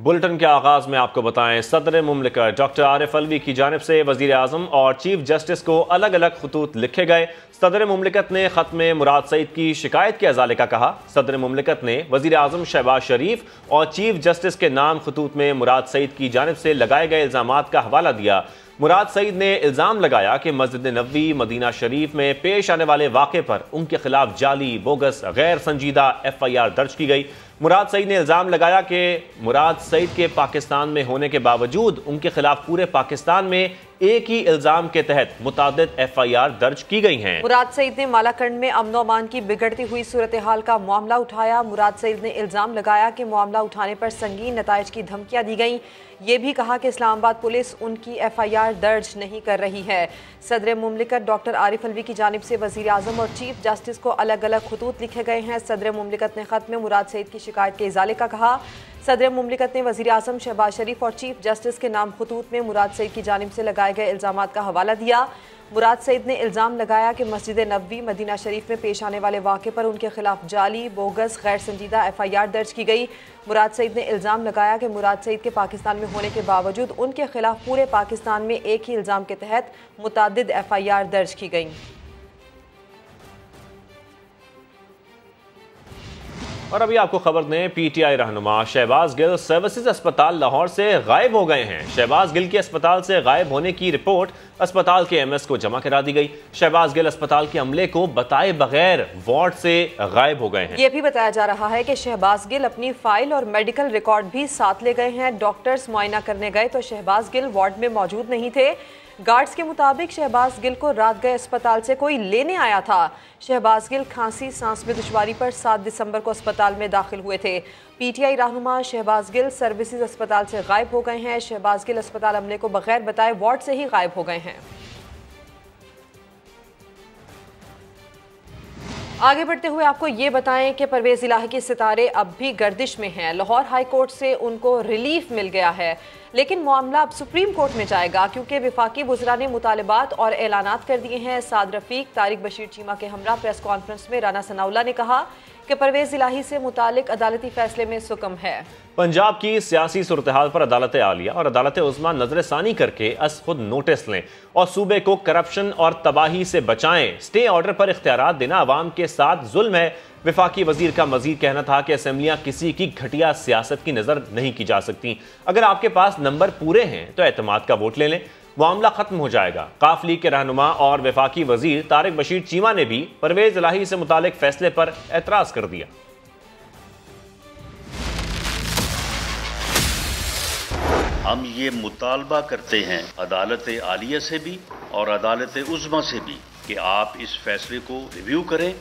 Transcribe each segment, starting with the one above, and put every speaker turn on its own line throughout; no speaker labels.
Bulletin के आगाज में आपको बताएं, सदर मुमलिकत डॉक्टर आरिफ अलवी की जानिब से वजीर आजम और चीफ जस्टिस को अलग अलग खतूत लिखे गए। सदर मुमलिकत ने खत में मुराद सईद की शिकायत के अजाले का कहा। सदर मुमलिकत ने वजीर आजम शहबाज शरीफ और चीफ जस्टिस के नाम खतूत में मुराद सईद की जानिब से लगाए गए इल्जामात का हवाला दिया। मुराद सईद ने इल्जाम लगाया कि मस्जिद नबवी मदीना शरीफ में पेश आने वाले वाक़े पर उनके खिलाफ जाली, बोगस, गैर संजीदा FIR दर्ज की गई। मुराद सईद ने इल्जाम लगाया कि मुराद सईद के पाकिस्तान में होने के बावजूद उनके खिलाफ पूरे पाकिस्तान में एक ही इल्जाम के तहत मुतादिद FIR दर्ज की गई हैं।
मुराद सईद ने मालाकंड में अमन अमान की बिगड़ती हुई सूरत हाल का मामला उठाया। मुराद सईद ने इल्जाम लगाया कि मामला उठाने पर संगीन नताइज की धमकियां दी गईं। ये भी कहा कि इस्लामाबाद पुलिस उनकी FIR दर्ज नहीं कर रही है। सदर मुमलिकत डॉक्टर आरिफ अलवी की जानिब से वजीर आजम और चीफ जस्टिस को अलग अलग खतूत लिखे गए हैं। सदर मुमलिकत ने खत में मुराद सईद की शिकायत के इजाले का कहा। सदर मुमलिकत ने वजीर आजम शहबाज शरीफ और चीफ जस्टिस के नाम खतूत में मुराद सईद की जानिब से लगाए गए इल्जामात का हवाला दिया। मुराद सईद ने इल्ज़ाम लगाया कि मस्जिद नबवी मदीना शरीफ में पेश आने वाले वाक़े पर उनके खिलाफ जाली, बोगस, गैर संजीदा FIR दर्ज की गई। मुराद सईद ने इल्ज़ाम लगाया कि मुराद सईद के पाकिस्तान में होने के बावजूद उनके खिलाफ पूरे पाकिस्तान में एक ही इल्ज़ाम के तहत मुतादिद FIR दर्ज की गई।
और अभी आपको खबर दें, PTI रहनुमा शहबाज गिल सर्विसेज अस्पताल लाहौर से गायब हो गए हैं। शहबाज गिल के अस्पताल से गायब होने की रिपोर्ट अस्पताल के MS को जमा करा दी गई। शहबाज गिल अस्पताल के अमले को बताए बगैर वार्ड से गायब हो गए हैं।
यह भी बताया जा रहा है कि शहबाज गिल अपनी फाइल और मेडिकल रिकॉर्ड भी साथ ले गए हैं। डॉक्टर्स मुआयना करने गए तो शहबाज गिल वार्ड में मौजूद नहीं थे। गार्ड्स के मुताबिक शहबाज गिल को रात गए अस्पताल से कोई लेने आया था। शहबाज गिल खांसी, सांस में दुश्वारी पर 7 दिसंबर को अस्पताल में दाखिल हुए थे। PTI रहनुमा शहबाज गिल सर्विसेज अस्पताल से गायब हो गए हैं। शहबाज गिल अस्पताल अमले को बगैर बताए वार्ड से ही गायब हो गए हैं। आगे बढ़ते हुए आपको ये बताएं कि परवेज़ इलाही के सितारे अब भी गर्दिश में हैं। लाहौर हाई कोर्ट से उनको रिलीफ मिल गया है, लेकिन मामला अब सुप्रीम कोर्ट में जाएगा क्योंकि वफाकी वज़रा ने मुतालबात और ऐलानात कर दिए हैं। साद रफीक, तारिक बशीर चीमा के हमरा प्रेस कॉन्फ्रेंस में राना सनाउल्लाह ने कहा कि परवेज़ इलाही से मुतालिक अदालती फैसले में सुकम है।
पंजाब की सियासी सूरत हाल पर अदालत आलिया और अदालत उज़्मा नजरसानी करके अस खुद नोटिस लें और सूबे को करप्शन और तबाही से बचाएं। स्टे ऑर्डर पर इख्तियारात देना अवाम के साथ जुल्म है। वफाकी वजीर का मजीद कहना था कि असम्बलियाँ किसी की घटिया सियासत की नज़र नहीं की जा सकती। अगर आपके पास नंबर पूरे हैं तो एतमाद का वोट ले लें, मामला खत्म हो जाएगा। काफ लीग के रहनुमा और वफाकी वजीर तारिक बशीर चीमा ने भी परवेज़ इलाही से मुतालिक फैसले पर एतराज़ कर दिया।
हम ये मुतालबा करते हैं अदालत आलिया से भी और अदालत उज़्मा से भी कि आप इस फैसले को रिव्यू करें,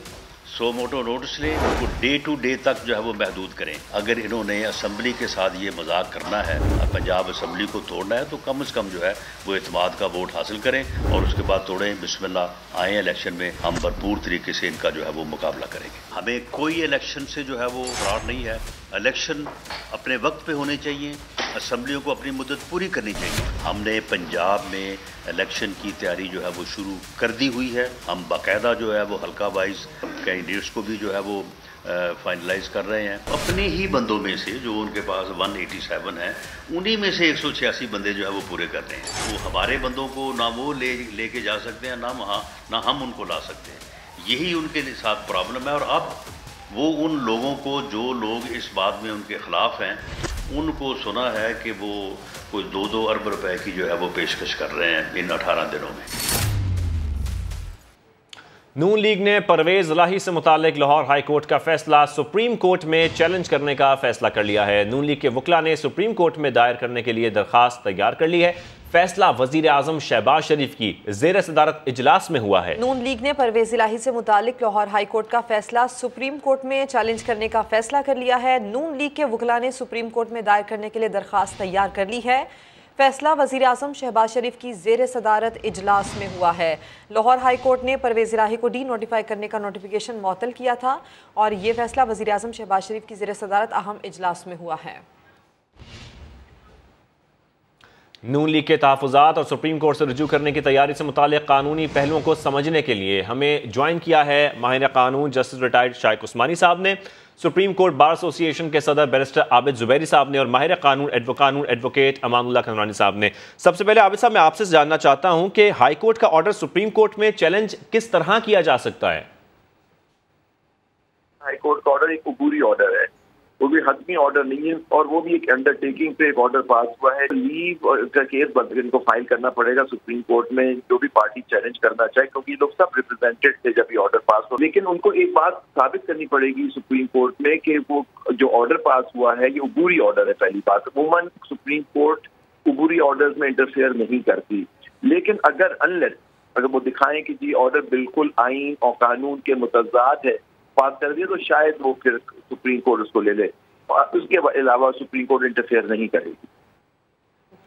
सो मोटो नोटिस लें, उनको डे टू डे तक जो है वो महदूद करें। अगर इन्होंने असम्बली के साथ ये मजाक करना है, पंजाब असम्बली को तोड़ना है, तो कम से कम जो है वो एतमाद का वोट हासिल करें और उसके बाद तोड़ें। बिस्मिल्लाह, आए इलेक्शन में हम भरपूर तरीके से इनका जो है वो मुकाबला करेंगे। हमें कोई इलेक्शन से जो है वो फ्रॉड नहीं है। इलेक्शन अपने वक्त पे होने चाहिए, असम्बलियों को अपनी मुद्दत पूरी करनी चाहिए। हमने पंजाब में इलेक्शन की तैयारी जो है वो शुरू कर दी हुई है। हम बाकायदा जो है वो हल्का वाइज कैंडिडेट्स को भी जो है वो फाइनलाइज कर रहे हैं। अपने ही बंदों में से जो उनके पास 187 है, उन्हीं में से 186 बंदे जो है वो पूरे कर रहे हैं। वो हमारे बंदों को ना वो लेके जा सकते हैं, ना हम उनको ला सकते हैं। यही उनके साथ प्रॉब्लम है। और अब वो उन लोगों को, जो लोग इस बात में उनके खिलाफ हैं, उनको सुना है कि वो कोई 2-2 अरब रुपए की जो है वो पेशकश कर रहे हैं इन 18 दिनों में।
नून लीग ने परवेज़ इलाही से मुतालिक लाहौर हाई कोर्ट का फैसला सुप्रीम कोर्ट में चैलेंज करने का फैसला कर लिया है। नून लीग के वकला ने सुप्रीम कोर्ट में दायर करने के लिए दरखास्त तैयार कर ली है। फैसला वजीर आजम शहबाज शरीफ की ज़ेर सदारत इजलास में हुआ है।
नून लीग ने परवेज़ इलाही से मुतालिक लाहौर हाई कोर्ट का फैसला सुप्रीम कोर्ट में चैलेंज करने का फैसला कर लिया है। नून लीग के वकला ने सुप्रीम कोर्ट में दायर करने के लिए दरखास्त तैयार कर ली है। फैसला वज़ीर आज़म शहबाज शरीफ की ज़ेर सदारत इजलास में हुआ है। लाहौर हाई कोर्ट ने परवेज़ इलाही को डी नोटिफाई करने का नोटिफिकेशन मुअत्तल किया था और ये फैसला वज़ीर आज़म शहबाज शरीफ की ज़ेर सदारत अहम इजलास में हुआ है।
नून लीग के तहफ़्फ़ुज़ात और सुप्रीम कोर्ट से रुजू करने की तैयारी से मुताल्लिक़ कानूनी पहलुओं को समझने के लिए हमें ज्वाइन किया है माहिर कानून जस्टिस रिटायर्ड शाइक उस्मानी साहब ने, सुप्रीम कोर्ट बार एसोसिएशन के सदर बैरिस्टर आबिद जुबैरी साहब ने और माहिर कानून एडवोकेट अमानुल्लाह खनवानी साहब ने। सबसे पहले आबिद साहब, मैं आपसे जानना चाहता हूं कि हाई कोर्ट का ऑर्डर सुप्रीम कोर्ट में चैलेंज किस तरह किया जा सकता है?
हाई कोर्ट का ऑर्डर एक अबूरी ऑर्डर है, वो भी हतमी ऑर्डर नहीं है, और वो भी एक अंडरटेकिंग पे एक ऑर्डर पास हुआ है। लीव का केस इनको फाइल करना पड़ेगा सुप्रीम कोर्ट में, जो भी पार्टी चैलेंज करना चाहे, क्योंकि ये लोग सब रिप्रेजेंटेड थे जब ये ऑर्डर पास हो। लेकिन उनको एक बात साबित करनी पड़ेगी सुप्रीम कोर्ट में कि वो जो ऑर्डर पास हुआ है ये अबूरी ऑर्डर है। पहली बात, अमूमन सुप्रीम कोर्ट अबूरी ऑर्डर में इंटरफेयर नहीं करती, लेकिन अगर वो दिखाएं कि जी ऑर्डर बिल्कुल आईन और कानून के मुतज़ाद है, पास कर दिया, तो शायद वो फिर सुप्रीम कोर्ट उसको ले ले, और उसके अलावा सुप्रीम कोर्ट इंटरफेयर नहीं करेगी।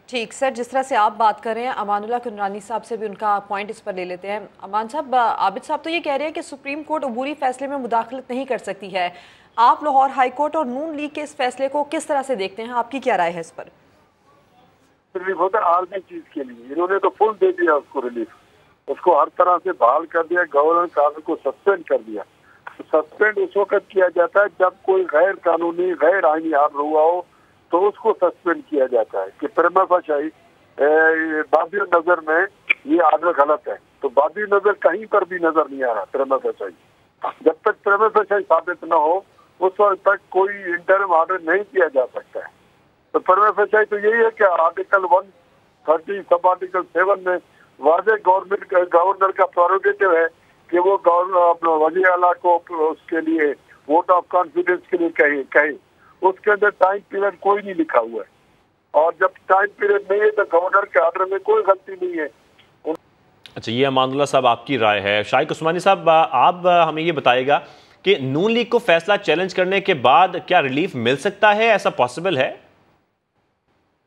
ठीक सर, जिस तरह से आप बात कर रहे हैं, अमानुल्लाह खनवानी साहब से भी उनका पॉइंट इस पर ले लेते हैं। अमान साहब, आबिद साहब तो ये कह रहे हैं कि सुप्रीम कोर्ट अबूरी फैसले में मुदाखलत नहीं कर सकती है। आप लाहौर हाई कोर्ट और नून लीग के इस फैसले को किस तरह से देखते हैं? आपकी क्या राय है इस पर?
रिलीफ होता है आलमी चीज के लिए, इन्होंने तो फुल दे दिया उसको रिलीफ, उसको हर तरह से बहाल कर दिया, गवर्नर कानून को सस्पेंड कर दिया। सस्पेंड उस वक्त किया जाता है जब कोई गैर कानूनी गैर आईनी हामला हुआ हो, तो उसको सस्पेंड किया जाता है कि प्रमा फाशाई बादी नजर में ये आर्डर गलत है, तो बादी नजर कहीं पर भी नजर नहीं आ रहा प्रमा फाशाई। जब तक प्रमा फाशाई साबित न हो उस वक्त तक कोई इंटरिम आर्डर नहीं किया जा सकता है। तो प्रमा फाशाई तो यही है कि आर्टिकल 130 सब आर्टिकल 7 में वाज़ेह गवर्नर का प्रोरोगेटिव है कि वो वज़ीर आला को उसके लिए वोट ऑफ कॉन्फिडेंस के लिए कहे। उसके अंदर टाइम पीरियड कोई नहीं लिखा हुआ है, और जब टाइम पीरियड नहीं है तो गवर्नर के ऑर्डर में कोई गलती नहीं है।
अच्छा, ये अमानुल्लाह साहब आपकी राय है। शाइक उस्मानी साहब, आप हमें ये बताइएगा कि नून लीग को फैसला चैलेंज करने के बाद क्या रिलीफ मिल सकता है? ऐसा पॉसिबल है?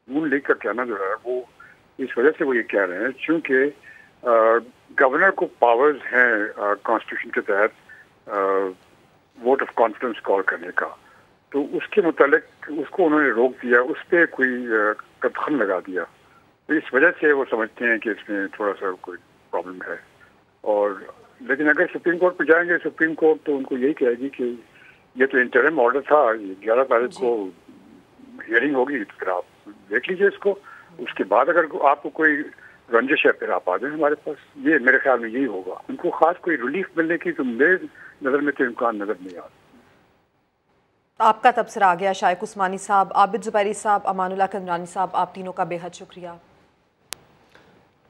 नून लीग का कहना जो है वो इस वजह से वो ये कह रहे हैं क्योंकि गवर्नर को पावर्स हैं कॉन्स्टिट्यूशन के तहत वोट ऑफ कॉन्फिडेंस कॉल करने का, तो उसके मुतालिक उसको उन्होंने रोक दिया, उस पर कोई कदम लगा दिया। तो इस वजह से वो समझते हैं कि इसमें थोड़ा सा कोई प्रॉब्लम है। और लेकिन अगर सुप्रीम कोर्ट पर जाएंगे, सुप्रीम कोर्ट तो उनको यही कहेगी कि ये तो इंटरिम ऑर्डर था, 11 तारीख को हियरिंग होगी, तो फिर आप देख लीजिए इसको, उसके बाद अगर आपको कोई रंजिश है फिर आप आ जाए हमारे पास। ये मेरे ख्याल में यही होगा। उनको खास कोई रिलीफ मिलने की तो मेरे नज़र में तो इम्कान नजर नहीं आता।
आपका तबसरा आ गया शाइक उस्मानी साहब, आबिद जुबैरी साहब, अमानुल्लाह खनवानी साहब, आप तीनों का बेहद शुक्रिया।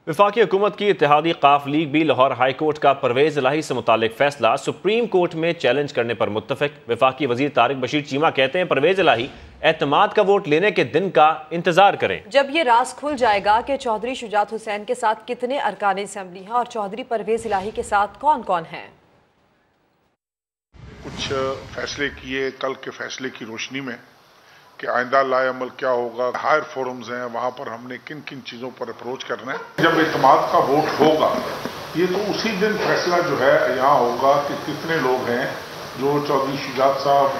वफाकी हुकूमत की इत्तेहादी काफ लीग भी लाहौर हाई कोर्ट का परवेज इलाही से मुतालिक फैसला सुप्रीम कोर्ट में चैलेंज करने पर मुत्तफिक। वफाकी वजीर तारिक बशीर चीमा कहते हैं परवेज इलाही एतमाद का वोट लेने के दिन का इंतजार करें,
जब ये राज खुल जाएगा कि चौधरी शुजात हुसैन के साथ कितने अरकान असेंबली हैं और चौधरी परवेज इलाही के साथ कौन कौन हैं।
कुछ फैसले किए कल के फैसले की रोशनी में कि आइंदा लाए अमल क्या होगा, हायर फोरम्स हैं, वहां पर हमने किन किन चीजों पर अप्रोच करना है। जब एतमाद का वोट होगा ये तो उसी दिन फैसला जो है यहाँ होगा कि कितने लोग हैं जो चौधरी शुजात साहब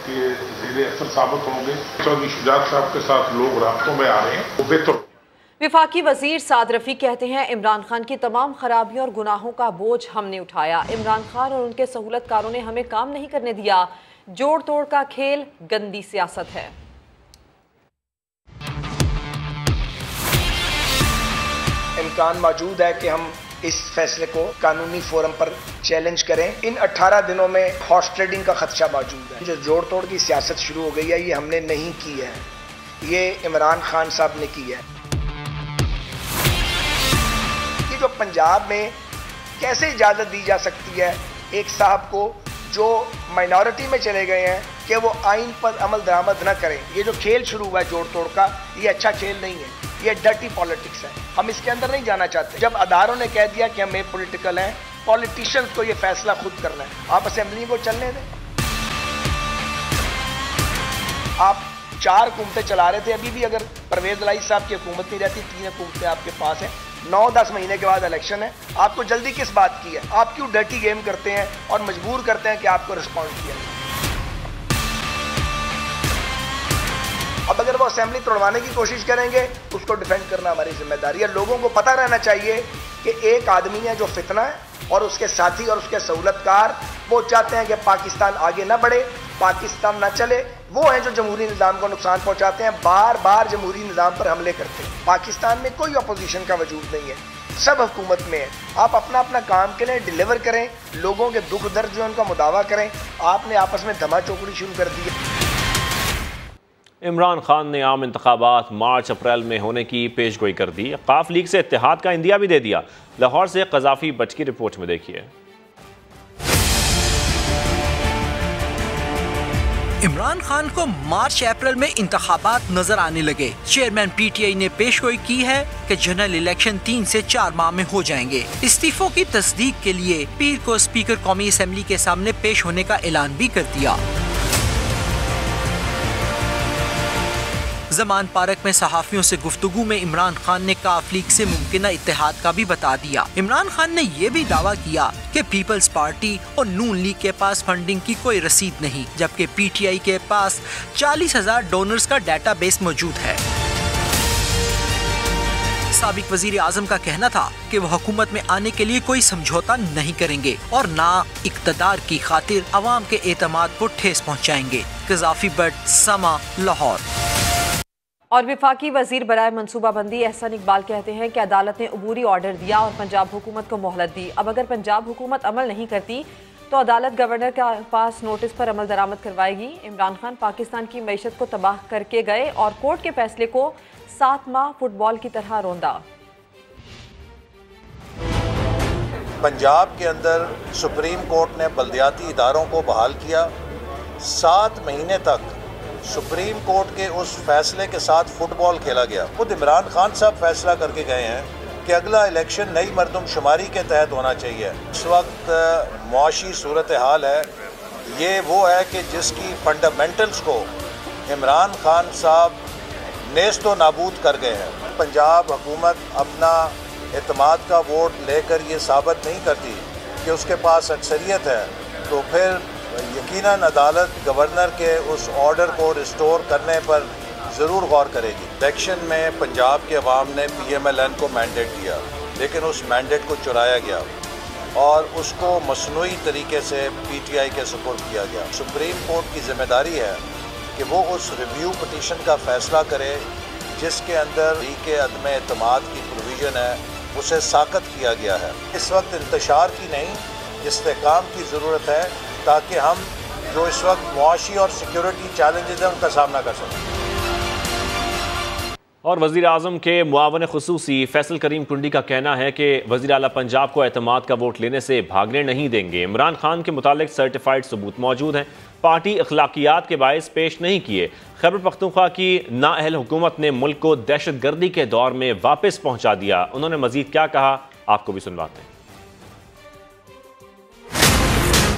के ज़ेरे असर साबित होंगे। चौधरी शुजात साहब के साथ लोग राब्तों में आ रहे हैं, वो बेहतर।
विफाकी वजीर साद रफी कहते हैं इमरान खान की तमाम खराबियों और गुनाहों का बोझ हमने उठाया। इमरान खान और उनके सहूलतकारों ने हमें काम नहीं करने दिया। जोड़ तोड़ का खेल गंदी सियासत है।
इम्कान मौजूद है कि हम इस फैसले को कानूनी फोरम पर चैलेंज करें। इन 18 दिनों में हॉर्स ट्रेडिंग का खदशा मौजूद है। जो जोड़ तोड़ की सियासत शुरू हो गई है ये हमने नहीं की है, ये इमरान खान साहब ने की है। ये जो पंजाब में कैसे इजाजत दी जा सकती है एक साहब को जो माइनॉरिटी में चले गए हैं कि वो आइन पर अमल दरामद न करें। ये जो खेल शुरू हुआ है जोड़ तोड़ का, ये अच्छा खेल नहीं है, ये डर्टी पॉलिटिक्स है। हम इसके अंदर नहीं जाना चाहते। जब अदारों ने कह दिया कि हम एक पॉलिटिकल हैं, पॉलिटिशियंस को ये फैसला खुद करना है। आप असेंबली को चलने दें। आप 4 हुकूमतें चला रहे थे, अभी भी अगर परवेज इलाही साहब की हुकूमत नहीं रहती 3 हुकूमतें आपके पास हैं। 9-10 महीने के बाद इलेक्शन है, आपको जल्दी किस बात की है? आप क्यों डर्टी गेम करते हैं और मजबूर करते हैं कि आपको रिस्पॉन्ड किया? अब अगर वो असेंबली तोड़वाने की कोशिश करेंगे, उसको डिफेंड करना हमारी जिम्मेदारी है। लोगों को पता रहना चाहिए कि एक आदमी है जो फितना है और उसके साथी और उसके सहूलतकार वो चाहते हैं कि पाकिस्तान आगे ना बढ़े, पाकिस्तान ना चले। वो हैं जो जमहूरी निज़ाम को नुकसान पहुंचाते हैं, बार बार जमहूरी निज़ाम पर हमले करते हैं। पाकिस्तान में कोई अपोजिशन का वजूद नहीं है, सब हुकूमत में है। आप अपना अपना काम के लिए डिलीवर करें, लोगों के दुख दर्द जो उनका मुदावा करें। आपने आपस में धमा चौकड़ी शुरू कर दी है।
इमरान खान ने आम इंतखाबात मार्च अप्रैल में होने की पेशगोई कर दी। काफ लीग से इत्तेहाद का इंदिया भी दे दिया। लाहौर से कज़ाफी बट की रिपोर्ट में देखिए।
इमरान खान को मार्च अप्रैल में इंतखाबात नजर आने लगे। चेयरमैन पीटीआई ने पेशगोई की है कि जनरल इलेक्शन 3 से 4 माह में हो जाएंगे। इस्तीफों की तस्दीक के लिए पीर को स्पीकर कौमी असेंबली के सामने पेश होने का ऐलान भी कर दिया। जमान पार्क में सहाफियों से गुफ्तगू में इमरान खान ने काफ लीग से मुमकिना इत्तेहाद का भी बता दिया। इमरान खान ने ये भी दावा किया कि पीपल्स पार्टी और नून लीग के पास फंडिंग की कोई रसीद नहीं, जबकि पीटीआई के पास 40,000 डोनर्स का डेटाबेस मौजूद है। साबिक वजीर आजम का कहना था कि वो हुकूमत में आने के लिए कोई समझौता नहीं करेंगे और ना इक्तदार की खातिर अवाम के एतमाद को ठेस पहुँचाएंगे। कज़ाफी बट, समा, लाहौर।
और विफाकी वजीर बराए मनसूबाबंदी एहसन इकबाल कहते हैं कि अदालत ने अबूरी ऑर्डर दिया और पंजाब हुकूमत को मोहलत दी। अब अगर पंजाब हुकूमत अमल नहीं करती तो अदालत गवर्नर के पास नोटिस पर अमल दरामद करवाएगी। इमरान खान पाकिस्तान की मईशत को तबाह करके गए और कोर्ट के फैसले को 7 माह फुटबॉल की तरह रोंदा।
पंजाब के अंदर सुप्रीम कोर्ट ने बल्दियाती इदारों को बहाल किया। 7 महीने तक सुप्रीम कोर्ट के उस फैसले के साथ फुटबॉल खेला गया। खुद इमरान खान साहब फैसला करके गए हैं कि अगला इलेक्शन नई मरदमशुमारी के तहत होना चाहिए। इस वक्त मुआशी सूरत हाल है, ये वो है कि जिसकी फंडामेंटल्स को इमरान खान साहब नेस्त व नाबूद कर गए हैं। पंजाब हुकूमत अपना एतमाद का वोट लेकर ये साबित नहीं करती कि उसके पास अक्सरियत है, तो फिर यकीनन अदालत गवर्नर के उस ऑर्डर को रिस्टोर करने पर ज़रूर गौर करेगी। इलेक्शन में पंजाब के अवाम ने PMLN को मैंडेट दिया, लेकिन उस मैंडेट को चुराया गया और उसको मसनूई तरीके से PTI के सुपुर्द किया गया। सुप्रीम कोर्ट की जिम्मेदारी है कि वो उस रिव्यू पटिशन का फ़ैसला करे जिसके अंदर के अदम एतमाद की प्रोविज़न है, उसे साकत किया गया है। इस वक्त इंतशार की नहीं, इस्तेकाम की ज़रूरत है ताकि हम जो इस वक्त मुआशी और सिक्योरिटी चैलेंजेस हैं उनका सामना कर सकें।
और वज़ीर आज़म के मुआवन खुसूसी फैसल करीम कुंडी का कहना है कि वज़ीर आला पंजाब को एतमाद का वोट लेने से भागने नहीं देंगे। इमरान खान के मुतालिक सर्टिफाइड सबूत मौजूद हैं। पार्टी अखलाकियात के बायस पेश नहीं किए। खैबर पख्तूनख्वा की नाअहल हुकूमत ने मुल्क को दहशत गर्दी के दौर में वापस पहुँचा दिया। उन्होंने मज़ीद क्या कहा, आपको भी सुनवाते हैं।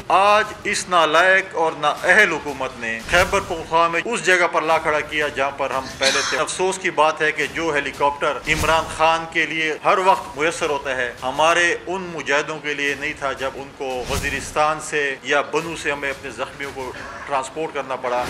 आज इस नालायक और नाअहल हुकूमत ने खैबर पख्तूनख्वा में उस जगह पर ला खड़ा किया जहाँ पर हम पहले थे। अफसोस की बात है कि जो हेलीकॉप्टर इमरान खान के लिए हर वक्त मुयसर होता है, हमारे उन मुजाहिदों के लिए नहीं था जब उनको वजीरिस्तान से या बनू से हमें अपने जख्मियों को ट्रांसपोर्ट करना पड़ा।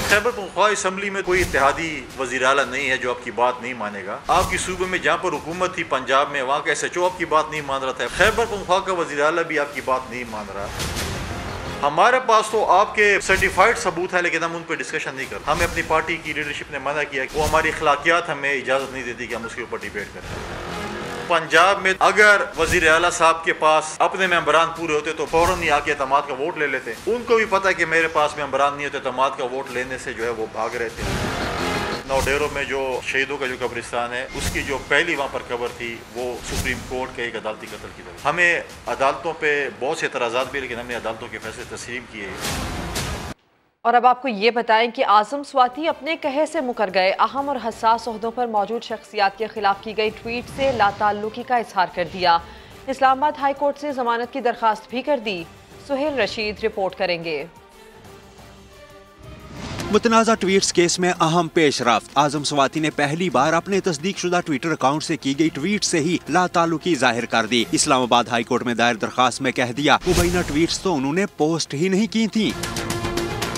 खैबर पख्तूनख्वा असम्बली में कोई इत्तेहादी वज़ीर आला नहीं है जो आपकी बात नहीं मानेगा। आपकी सूबे में जहाँ पर हुकूमत थी पंजाब में, वहाँ का SHO आपकी बात नहीं मान रहा था। खैबर पख्तूनख्वा का वज़ीर आला भी आपकी बात नहीं मान रहा। हमारे पास तो आपके सर्टिफाइड सबूत है, लेकिन हम उन पर डिस्कशन नहीं करते। हमें अपनी पार्टी की लीडरशिप ने मना किया, वो हमारी अखलाकियात हमें इजाज़त नहीं देती कि हम उसके ऊपर डिबेट करें। पंजाब में अगर वजीर आला साहब के पास अपने मेंबरान पूरे होते तो फौरन ही आके एतमाद का वोट ले लेते। उनको भी पता है कि मेरे पास मेंबरान नहीं होते, एतमाद का वोट लेने से जो है वो भाग रहे थे। नौडेरो में जो शहीदों का जो कब्रिस्तान है, उसकी जो पहली वहाँ पर कब्र थी वो सुप्रीम कोर्ट के एक अदालती कत्ल की तरह। हमें अदालतों पे बहुत से एतराज़ात भी, लेकिन हमने अदालतों के फैसले तस्लीम किए।
और अब आपको ये बताएं कि आज़म स्वाति अपने कहे से मुकर गए। अहम और हसास ओहदों पर मौजूद शख्सियात के खिलाफ की गई ट्वीट से लाताल्लुकी का इजहार कर दिया। इस्लामाबाद हाई कोर्ट से जमानत की दरखास्त भी कर दी। सुहेल रशीद रिपोर्ट करेंगे।
मुतनाज़ा ट्वीट्स केस में अहम पेशरफ्त। आज़म स्वाति ने पहली बार अपने तस्दीकशुदा ट्विटर अकाउंट से की गई ट्वीट से ही लाताल्लुकी जाहिर कर दी। इस्लामाबाद हाई कोर्ट में दायर दरखास्त में कह दिया मुबैना ट्वीट्स तो उन्होंने पोस्ट ही नहीं की थी।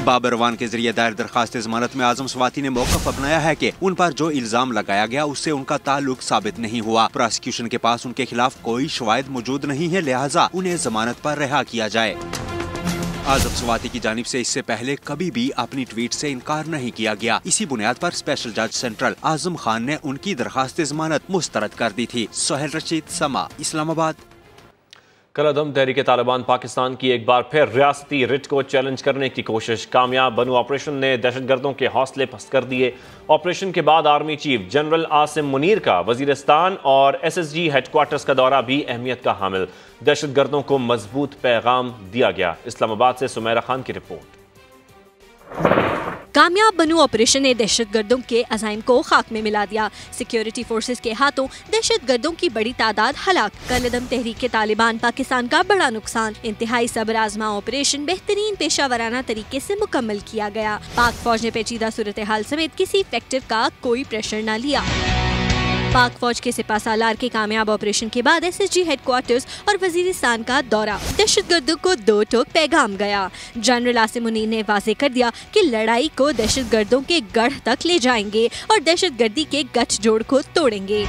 बाबर रवान के जरिए दायर दरखास्त जमानत में आजम स्वाति ने मौकफ अपनाया है कि उन पर जो इल्जाम लगाया गया उससे उनका ताल्लुक साबित नहीं हुआ। प्रोसिक्यूशन के पास उनके खिलाफ कोई शवाहिद मौजूद नहीं है, लिहाजा उन्हें जमानत पर रिहा किया जाए। आजम स्वाति की जानिब से इससे पहले कभी भी अपनी ट्वीट से इनकार नहीं किया गया। इसी बुनियाद पर स्पेशल जज सेंट्रल आजम खान ने उनकी दरखास्त जमानत मुस्तरद कर दी थी। सोहेल रशीद, समा, इस्लामाबाद।
कलअदम तहरीक तालिबान पाकिस्तान की एक बार फिर रियासती रिट को चैलेंज करने की कोशिश कामयाब। बनू ऑपरेशन ने दहशतगर्दों के हौसले पस्त कर दिए। ऑपरेशन के बाद army chief general Asim Munir का वजीरिस्तान और SSG हेडक्वार्टर्स का दौरा भी अहमियत का हामिल। दहशतगर्दों को मजबूत पैगाम दिया गया। इस्लामाबाद से सुमेरा खान की रिपोर्ट।
कामयाब बनू ऑपरेशन ने दहशतगर्दों के अज़ाइम को खाक में मिला दिया। सिक्योरिटी फोर्सेस के हाथों दहशतगर्दों की बड़ी तादाद हलाक। कलअदम तहरीक तालिबान पाकिस्तान का बड़ा नुकसान। इंतहाई सब्र आजमा ऑपरेशन बेहतरीन पेशा वराना तरीके से मुकम्मल किया गया। पाक फौज ने पेचीदा सूरत हाल समेत किसी फैक्टर का कोई प्रेशर न लिया। पाक फौज के सिपाहसालार के कामयाब ऑपरेशन के बाद SSG हेडक्वार्टर्स और वजीरिस्तान का दौरा। दहशतगर्दों को दो टोक पैगाम गया। जनरल आसिम मुनीर ने वाजे कर दिया कि लड़ाई को दहशतगर्दों के गढ़ तक ले जाएंगे और दहशतगर्दी के गठजोड़ को तोड़ेंगे।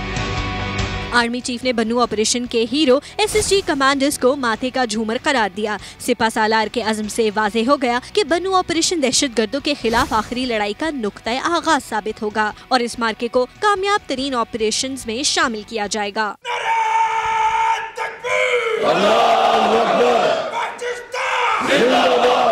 आर्मी चीफ ने बनू ऑपरेशन के हीरो SSG कमांडर्स को माथे का झूमर करार दिया। सिपाहसालार के अज़्म से वाज़े हो गया कि बनू ऑपरेशन दहशतगर्दों के खिलाफ आखिरी लड़ाई का नुक्ता आगाज साबित होगा और इस मार्के को कामयाब तरीन ऑपरेशंस में शामिल किया जाएगा।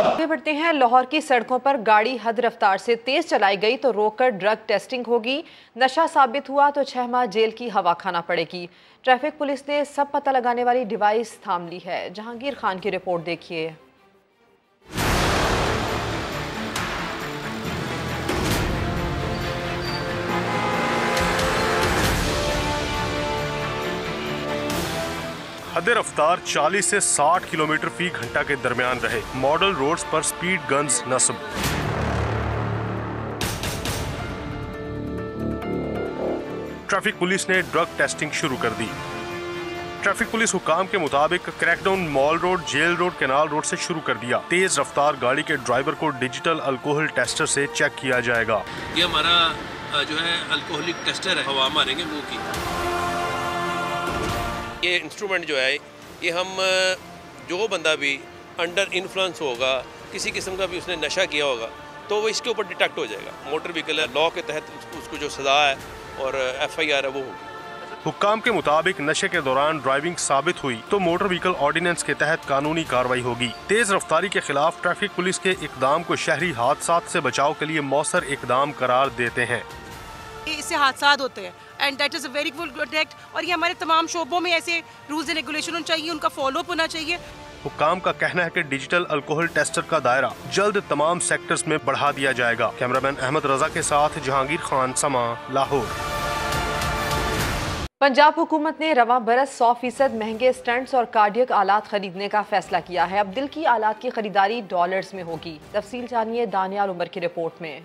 आगे बढ़ते हैं। लाहौर की सड़कों पर गाड़ी हद रफ्तार से तेज चलाई गई तो रोककर ड्रग टेस्टिंग होगी। नशा साबित हुआ तो 6 माह जेल की हवा खाना पड़ेगी। ट्रैफिक पुलिस ने सब पता लगाने वाली डिवाइस थाम ली है। जहांगीर खान की रिपोर्ट देखिए।
हद रफ्तार 40 से 60 किलोमीटर फी घंटा के दरमियान रहे। मॉडल रोड्स पर स्पीड गन्स नस्ब। ट्रैफिक पुलिस ने ड्रग टेस्टिंग शुरू कर दी। ट्रैफिक पुलिस हुकाम के मुताबिक crackdown mall road, jail road, canal road से शुरू कर दिया। तेज रफ्तार गाड़ी के ड्राइवर को डिजिटल अल्कोहल टेस्टर से चेक किया जाएगा।
ये हमारा जो है अल्कोहलिक टेस्टर है, हवा मारेंगे मुंह की। ये इंस्ट्रूमेंट जो है ये हम जो बंदा भी अंडर इन्फ्लुएंस होगा, किसी किस्म का भी उसने नशा किया होगा तो वो इसके ऊपर डिटेक्ट हो जाएगा। मोटर व्हीकल लॉ के तहत उसको जो सज़ा है और FIR है वो होगी।
हुक्काम के मुताबिक नशे के दौरान ड्राइविंग साबित हुई तो मोटर व्हीकल ऑर्डिनेंस के तहत कानूनी कार्रवाई होगी। तेज रफ्तारी के खिलाफ ट्रैफिक पुलिस के इकदाम को शहरी हादसात से बचाव के लिए मौसर इकदाम करार देते हैं।
इससे हादसात होते हैं and that is a very good protect और ये हमारे तमाम शोबों में ऐसे रूल्स एंड रेगुलेशन होने चाहिए, उनका फॉलो अप होना चाहिए।
हुक्काम का कहना है कि डिजिटल अल्कोहल टेस्टर का दायरा जल्द तमाम सेक्टर्स में बढ़ा दिया जाएगा। कैमरामैन अहमद रजा के साथ जहांगीर खान, समा, लाहौर।
पंजाब हुकूमत ने रवां बरस 100% महंगे स्टंट्स और कार्डियक आलात खरीदने का फैसला किया है। अब दिल की आलात की खरीदारी डॉलर्स में होगी। तफसील जानिए दानियाल उमर की रिपोर्ट में।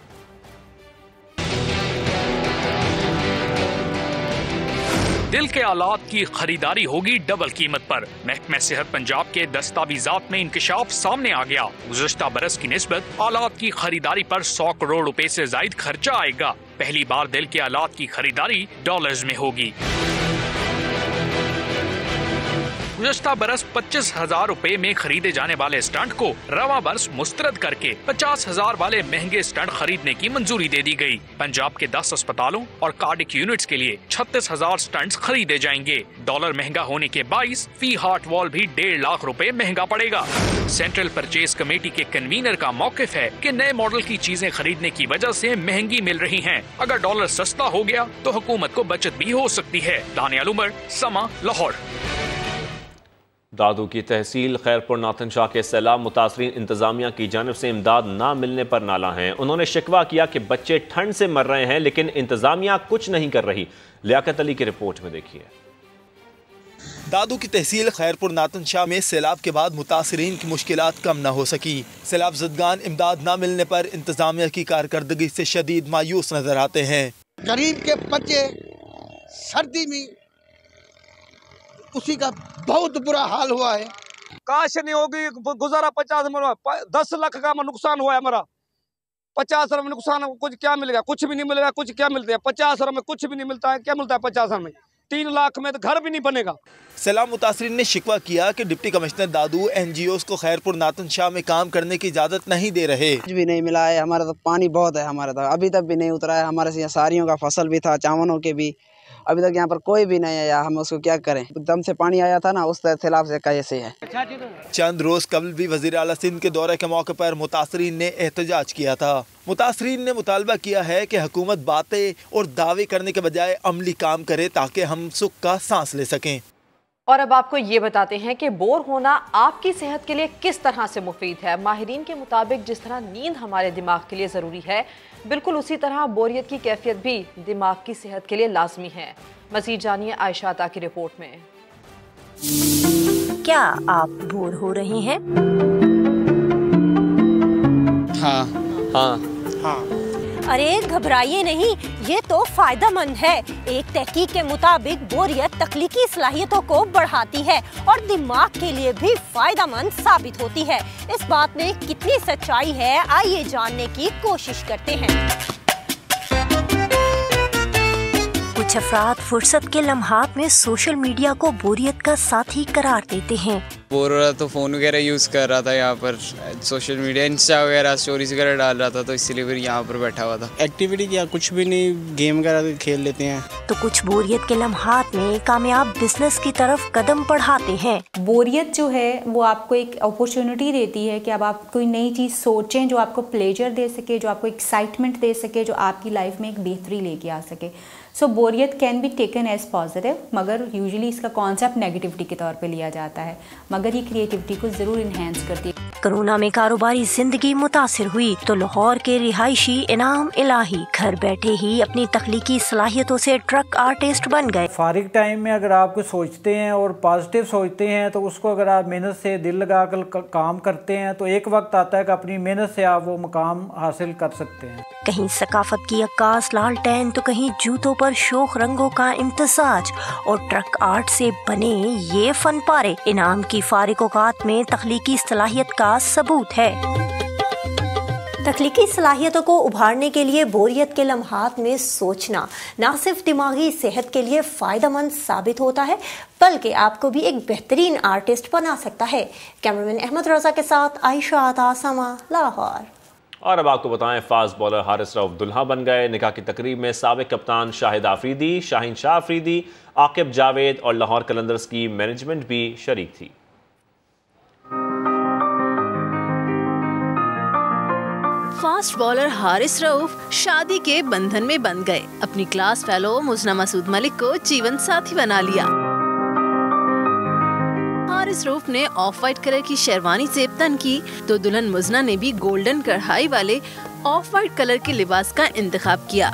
दिल के आलात की खरीदारी होगी डबल कीमत पर। महकमा सेहत पंजाब के दस्तावेजात में इंकशाफ सामने आ गया। गुज़श्ता बरस की निस्बत आलात की खरीदारी पर 100 करोड़ रुपए से जायद खर्चा आएगा। पहली बार दिल के आलात की खरीदारी डॉलर्स में होगी। गुज़श्ता बरस 25,000 रुपए में खरीदे जाने वाले स्टंट को रवा बरस मुस्तरद करके 50,000 वाले महंगे स्टंट खरीदने की मंजूरी दे दी गई। पंजाब के 10 अस्पतालों और कार्डिक यूनिट्स के लिए 36,000 स्टंट्स खरीदे जाएंगे। डॉलर महंगा होने के बाइस फी हार्ट वॉल भी 1.5 लाख रुपए महंगा पड़ेगा। सेंट्रल परचेज कमेटी के कन्वीनर का मौकिफ है कि नए मॉडल की चीजें खरीदने की वजह से महंगी मिल रही हैं। अगर डॉलर सस्ता हो गया तो हुकूमत को बचत भी हो सकती है। दानियाल उमर, समा, लाहौर।
दादू की तहसील खैरपुर नाथन शाह के सैलाब मुतासरीन इंतजामिया की जानिब से इमदाद न मिलने पर नाला हैं। उन्होंने शिकवा किया कि बच्चे ठंड से मर रहे हैं लेकिन इंतजामिया कुछ नहीं कर रही। लियाकत अली की रिपोर्ट में देखिए।
दादू की तहसील खैरपुर नाथन शाह में सैलाब के बाद मुतासरीन की मुश्किलात कम न हो सकी। सैलाब ज़दगान इमदाद न मिलने पर इंतजामिया की कारकर्दगी से शदीद मायूस नजर आते हैं।
गरीब के बच्चे सर्दी में उसी का बहुत बुरा हाल हुआ है।
काश नहीं होगी, गुजारा 50 10 लाख का नुकसान हुआ है हमारा।
50 अरब में नुकसान, कुछ क्या मिलेगा? कुछ भी नहीं मिलेगा। कुछ क्या मिलते हैं 50 अरब में? कुछ भी नहीं मिलता है। क्या मिलता है 50 अरब में? 3 लाख में तो घर भी नहीं बनेगा।
सैलाब मुतासरीन ने शिकवा किया कि डिप्टी कमिश्नर दादू NGOs को खैरपुर नातन शाह में काम करने की इजाज़त नहीं दे रहे।
कुछ भी नहीं मिला है। हमारा तो पानी बहुत है, हमारा तो अभी तक भी नहीं उतरा है। हमारे यहाँ सारियों का फसल भी था, चावलों के भी, अभी तक यहाँ पर कोई भी नहीं आया। हम उसको क्या करें? दम से पानी आया था ना, उस खिलाफ से कैसे है।
चंद रोज कबल भी वज़ीर आला सिंध के दौरे के मौके पर मुतासरीन ने एहतजाज किया था। मुतासरीन ने मुतालबा किया है कि हुकूमत बातें और दावे करने के बजाय अमली काम करे ताकि हम सुख का सांस ले सकें।
और अब आपको ये बताते हैं कि बोर होना आपकी सेहत के लिए किस तरह से मुफीद है। माहिरीन के मुताबिक जिस तरह नींद हमारे दिमाग के लिए ज़रूरी है, बिल्कुल उसी तरह बोरियत की कैफियत भी दिमाग की सेहत के लिए लाजमी है। मज़ीद जानिए आयशा अता की रिपोर्ट में।
क्या आप बोर हो रहे हैं?
हाँ हाँ
हाँ। अरे घबराइए नहीं, ये तो फायदेमंद है। एक तहकीक के मुताबिक बोरियत तख्लीकी सलाहियतों को बढ़ाती है और दिमाग के लिए भी फायदेमंद साबित होती है। इस बात में कितनी सच्चाई है, आइए जानने की कोशिश करते हैं। कुछ अफराद फुर्सत के लम्हात में सोशल मीडिया को बोरियत का साथी करार देते हैं।
बोर हो रहा तो फ़ोन वगैरह यूज़ कर रहा था, यहाँ पर सोशल मीडिया इंस्टा वगैरह स्टोरीज वगैरह डाल रहा था, तो इसलिए फिर यहाँ पर बैठा हुआ था।
एक्टिविटी क्या, कुछ भी नहीं, गेम वगैरह खेल लेते हैं।
तो कुछ बोरियत के लम्हात में कामयाब बिजनेस की तरफ कदम बढ़ाते हैं।
बोरियत जो है वो आपको एक अपॉर्चुनिटी देती है कि अब आप कोई नई चीज़ सोचें जो आपको प्लेजर दे सके, जो आपको एक्साइटमेंट दे सके, जो आपकी लाइफ में एक बेहतरी लेके आ सके। सो बोरियत can be taken as positive, मगर यूजुअली इसका कॉन्सेप्ट नेगेटिविटी के तौर पे लिया जाता है, मगर ये क्रिएटिविटी को ज़रूर इन्हेंस करती है।
कोरोना में कारोबारी जिंदगी मुतासिर हुई तो लाहौर के रिहायशी इनाम इलाही घर बैठे ही अपनी तख्लीकी सलाहियतों से ट्रक आर्टिस्ट बन गए।
फारिग टाइम में अगर आप कुछ सोचते हैं और पॉजिटिव सोचते हैं तो उसको अगर आप मेहनत से दिल लगा कर काम करते हैं तो एक वक्त आता है कि अपनी मेहनत से आप वो मुकाम हासिल कर सकते हैं।
कहीं सकाफत की अक्कास लालटेन तो कहीं जूतों पर शोख रंगों का इम्तिजाज और ट्रक आर्ट से बने ये फन पारे इनाम की फारिग औकात में तख्लीकी सलाहियत का सबूत है। तख्लीकी सलाहियतों को उभारने के लिए बोरियत के लम्हात में सोचना न सिर्फ दिमागी सेहत के लिए फायदेमंद साबित होता है बल्कि आपको भी एक बेहतरीन आर्टिस्ट बना सकता है। कैमरामैन अहमद रजा के साथ आयशा अता, समा, लाहौर।
और अब आपको बताएं, फास्ट बॉलर हारिस रऊफ दुल्हा बन गए। निकाह की तकरीब में साबिक कप्तान शाहिद आफरीदी, शाहीन शाह आफरीदी, आकिब जावेद और लाहौर कलंदर्स की मैनेजमेंट भी शरीक थी।
फास्ट बॉलर हारिस रऊफ शादी के बंधन में बंध गए। अपनी क्लास फेलो मुजना मसूद मलिक को जीवन साथी बना लिया। हारिस रऊफ ने ऑफ वाइट कलर की शेरवानी से तन की तो दुल्हन मुजना ने भी गोल्डन कढ़ाई वाले ऑफ वाइट कलर के लिबास का इंतखाब किया।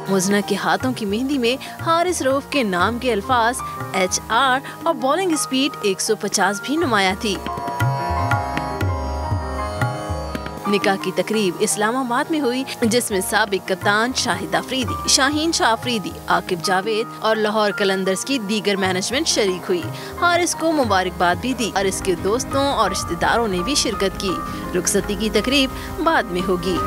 मुजना के हाथों की मेहंदी में हारिस रऊफ के नाम के अल्फाज HR और बॉलिंग स्पीड 150 भी नुमाया थी। निकाह की तकरीब इस्लामाबाद में हुई जिसमें साबिक कप्तान शाहिद आफरीदी, शाहीन शाह आफरीदी, आकिब जावेद और लाहौर कलंदर्स की दीगर मैनेजमेंट शरीक हुई। हारिस को मुबारकबाद भी दी और इसके दोस्तों और रिश्तेदारों ने भी शिरकत की। रुखसती की तकरीब बाद में होगी।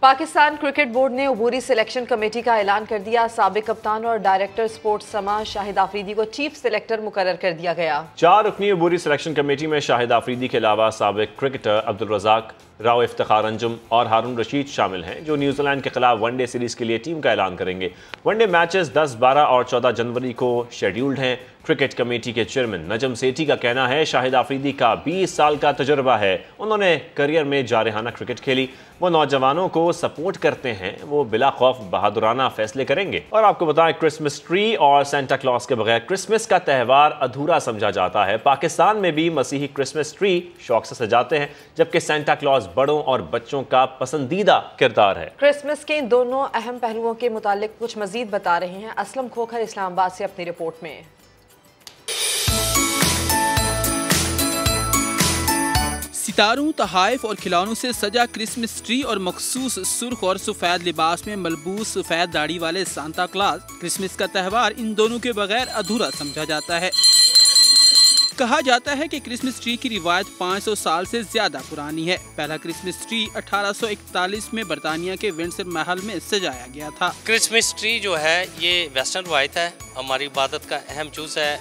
पाकिस्तान क्रिकेट बोर्ड ने अबूरी सिलेक्शन कमेटी का ऐलान कर दिया। साबिक कप्तान और डायरेक्टर स्पोर्ट्स समा शाहिद आफरीदी को चीफ सिलेक्टर मुकर्रर कर दिया गया।
4 रुकनी अबूरी सिलेक्शन कमेटी में शाहिद आफरीदी के अलावा साबिक क्रिकेटर अब्दुल रज़ाक, राव इफ्तिखार अंजुम और हारून रशीद शामिल हैं, जो न्यूजीलैंड के खिलाफ वनडे सीरीज के लिए टीम का ऐलान करेंगे। वनडे मैचेस 10, 12 और 14 जनवरी को शेड्यूल्ड हैं। क्रिकेट कमेटी के चेयरमैन नजम सेठी का कहना है शाहिद आफरीदी का 20 साल का तजुर्बा है। उन्होंने करियर में जारहाना क्रिकेट खेली। वो नौजवानों को सपोर्ट करते हैं। वो बिला खौफ बहादुराना फैसले करेंगे। और आपको बताएं, क्रिसमस ट्री और सेंटा क्लॉज के बगैर क्रिसमस का त्यौहार अधूरा समझा जाता है। पाकिस्तान में भी मसीही क्रिसमस ट्री शौक से सजाते हैं, जबकि सेंटा क्लॉज बड़ों और बच्चों का पसंदीदा किरदार है।
क्रिसमस के इन दोनों अहम पहलुओं के मुतालिक कुछ मजीद बता रहे हैं असलम खोखर इस्लामाबाद से अपनी रिपोर्ट में।
सितारों, तहाइफ और खिलौनों से सजा क्रिसमस ट्री और मखसूस सुर्ख और सफेद लिबास में मलबूस सफेद दाढ़ी वाले सांता क्लॉज क्रिसमस का त्यौहार इन दोनों के बगैर अधूरा समझा जाता है। कहा जाता है कि क्रिसमस ट्री की रिवायत 500 साल से ज्यादा पुरानी है। पहला क्रिसमस ट्री 1841 में बर्तानिया के विंडसर महल में सजाया गया था।
क्रिसमस ट्री जो है ये वेस्टर्न रवायत है, हमारी इबादत का अहम जुज़ है,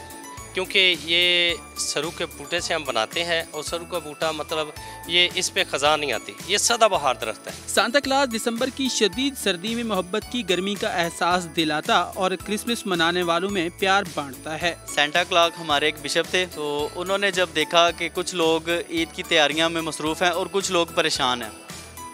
क्योंकि ये सरू के बूटे से हम बनाते हैं और सरू का बूटा मतलब ये इस पे खज़ां नहीं आती, ये सदाबहार दरख्त है।
सांता क्लॉज दिसंबर की शदीद सर्दी में मोहब्बत की गर्मी का एहसास दिलाता और क्रिसमस मनाने वालों में प्यार बांटता है।
सांता क्लॉज हमारे एक बिशप थे, तो उन्होंने जब देखा कि कुछ लोग ईद की तैयारियां में मसरूफ़ हैं और कुछ लोग परेशान हैं,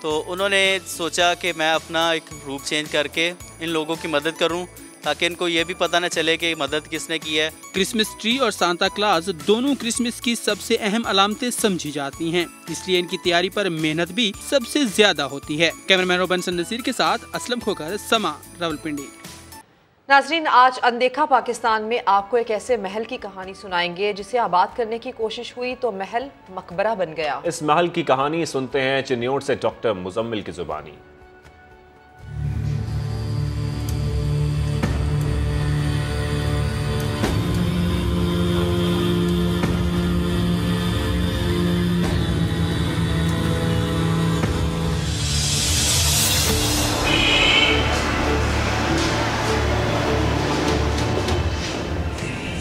तो उन्होंने सोचा कि मैं अपना एक रूप चेंज करके इन लोगों की मदद करूं, ताकि इनको ये भी पता न चले कि मदद किसने की है।
क्रिसमस ट्री और सांता क्लॉज दोनों क्रिसमस की सबसे अहम अलामतें समझी जाती हैं, इसलिए इनकी तैयारी पर मेहनत भी सबसे ज्यादा होती है। कैमरामैन रोबन नसीर के साथ असलम खोकर, समा, रावलपिंडी।
नाजरीन, आज अनदेखा पाकिस्तान में आपको एक ऐसे महल की कहानी सुनाएंगे जिसे आबाद करने की कोशिश हुई तो महल मकबरा बन गया।
इस महल की कहानी सुनते हैं चिन्योट से डॉक्टर मुजम्मिल की जुबानी।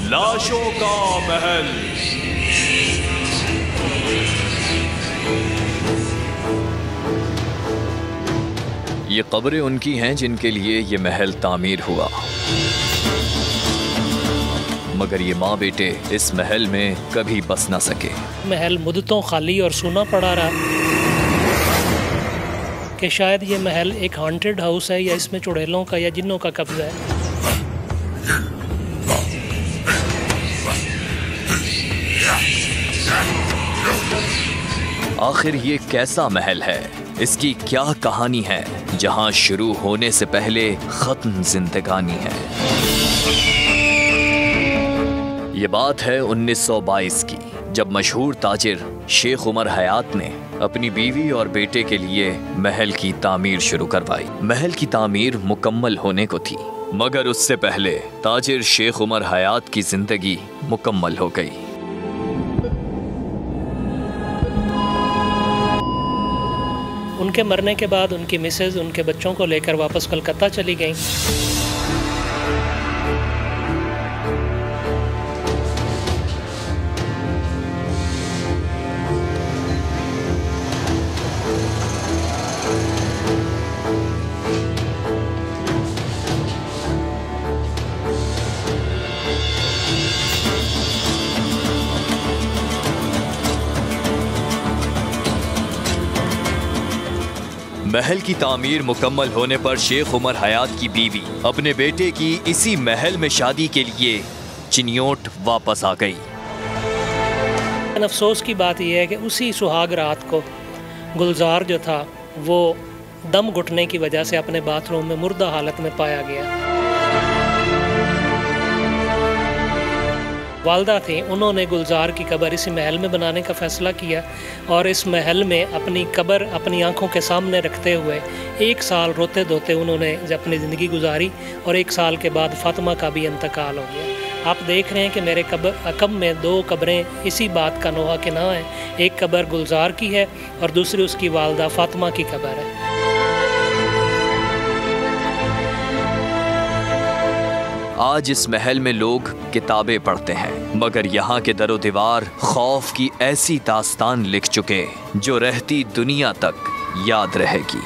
लाशों का महल।
ये कब्रें उनकी हैं जिनके लिए ये महल तामीर हुआ, मगर ये माँ बेटे इस महल में कभी बस न सके।
महल मुद्दतों खाली और सूना पड़ा रहा कि शायद ये महल एक हॉन्टेड हाउस है या इसमें चुड़ैलों का या जिन्नों का कब्जा है।
आखिर ये कैसा महल है, इसकी क्या कहानी है जहां शुरू होने से पहले खत्म जिंदगानी है। ये बात है 1922 की, जब मशहूर ताजिर शेख उमर हयात ने अपनी बीवी और बेटे के लिए महल की तामीर शुरू करवाई। महल की तामीर मुकम्मल होने को थी, मगर उससे पहले ताजिर शेख उमर हयात की जिंदगी मुकम्मल हो गई।
उनके मरने के बाद उनकी मिसेज उनके बच्चों को लेकर वापस कलकत्ता चली गईं।
महल की तामीर मुकम्मल होने पर शेख उमर हयात की बीवी अपने बेटे की इसी महल में शादी के लिए चिन्योट वापस आ गई।
अफसोस की बात यह है कि उसी सुहाग रात को गुलजार जो था वो दम घुटने की वजह से अपने बाथरूम में मुर्दा हालत में पाया गया। वालदा थी, उन्होंने गुलजार की कब्र इसी महल में बनाने का फ़ैसला किया और इस महल में अपनी कब्र अपनी आंखों के सामने रखते हुए 1 साल रोते धोते उन्होंने अपनी ज़िंदगी गुजारी और 1 साल के बाद फ़ातिमा का भी इंतकाल हो गया। आप देख रहे हैं कि मेरे अकब में 2 कब्रें इसी बात का नोहा किना है। एक कब्र गुलजार की है और दूसरी उसकी वालदा फ़ातिमा की कब्र है।
आज इस महल में लोग किताबें पढ़ते हैं, मगर यहाँ के दरो दीवार खौफ की ऐसी दास्तान लिख चुके जो रहती दुनिया तक याद रहेगी।